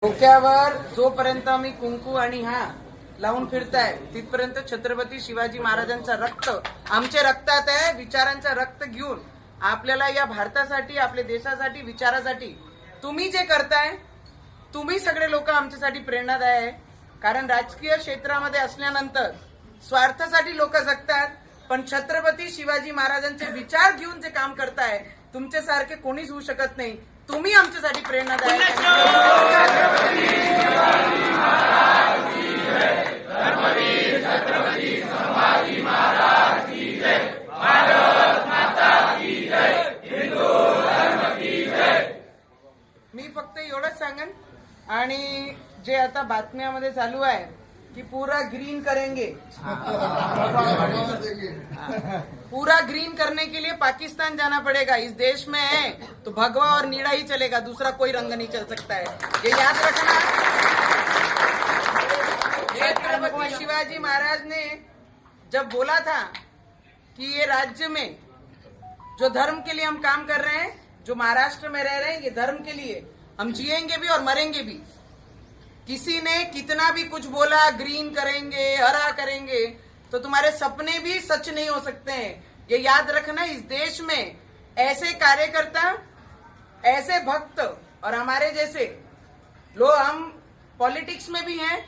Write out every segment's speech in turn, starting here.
डोक्यावर जोपर्यंत मी कुंकू आणि हा लावून फिरताय तिथपर्यंत छत्रपती शिवाजी महाराजांचं रक्त आमच्या रक्तात आहे. विचारांचं रक्त घेऊन आपल्याला या भारतासाठी, आपल्या देशासाठी, विचारासाठी तुम्ही जे करताय, तुम्ही सगळे लोक आमच्यासाठी प्रेरणादायी आहे. कारण राजकीय क्षेत्रामध्ये असल्यानंतर स्वार्थासाठी लोक जगतात, पण छत्रपती शिवाजी महाराजांचे विचार घेऊन जे काम करताय तुमच्यासारखे कोणीच होऊ शकत नाही. तुम्ही आमच्यासाठी प्रेरणादायी मी फक्त एवढंच सांगेन. आणि जे आता बातम्यामध्ये चालू आहे कि पूरा ग्रीन करेंगे, पूरा ग्रीन करने के लिए पाकिस्तान जाना पड़ेगा. इस देश में है तो भगवा और नीला ही चलेगा, दूसरा कोई रंग नहीं चल सकता है, ये याद रखना. छत्रपति शिवाजी महाराज ने जब बोला था कि ये राज्य में जो धर्म के लिए हम काम कर रहे हैं, जो महाराष्ट्र में रह रहे हैं, ये धर्म के लिए हम जिएंगे भी और मरेंगे भी. किसी ने कितना भी कुछ बोला, ग्रीन करेंगे, हरा करेंगे, तो तुम्हारे सपने भी सच नहीं हो सकते हैं. ये याद रखना. इस देश में ऐसे कार्यकर्ता, ऐसे भक्त और हमारे जैसे लोग, हम पॉलिटिक्स में भी हैं,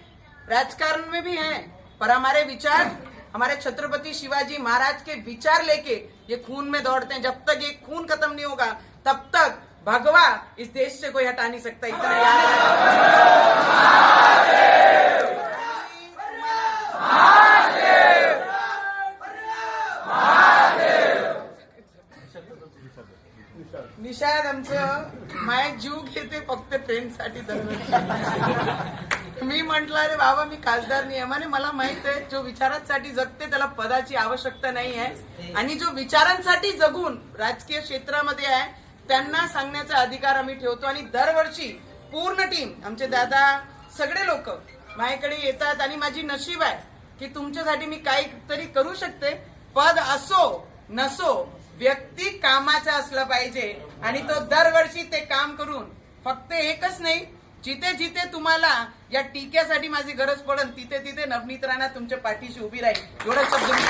राजकारण में भी हैं, पर हमारे विचार, हमारे छत्रपति शिवाजी महाराज के विचार लेके ये खून में दौड़ते हैं. जब तक ये खून खत्म नहीं होगा तब तक भगवा इस देश से कोई हटा नहीं सकता. इतना याद निषाद आमचं माय जीव घेते फक्त ट्रेनसाठी दरवर्षी. मी म्हंटल अरे बाबा मी खासदार नाही आहे. म्हणे मला माहित आहे जो विचारांसाठी जगते त्याला पदाची आवश्यकता नाही आहे, आणि जो विचारांसाठी जगून राजकीय क्षेत्रामध्ये आहे त्यांना सांगण्याचा अधिकार आम्ही ठेवतो. आणि दरवर्षी पूर्ण टीम, आमचे दादा, सगळे लोक माझ्याकडे येतात. आणि माझी नशीब आहे की तुमच्यासाठी मी काहीतरी करू शकते. पद असो नसो, व्यक्ती कामाचा असला पाहिजे. आणि तो दरवर्षी ते काम करून फक्त एकच नाही, जिथे जिथे तुम्हाला या टीक्यासाठी माझी गरज पडेल तिथे तिथे नवनीत राणा तुमच्या पाठीशी उभी राहील. एवढा शब्द मी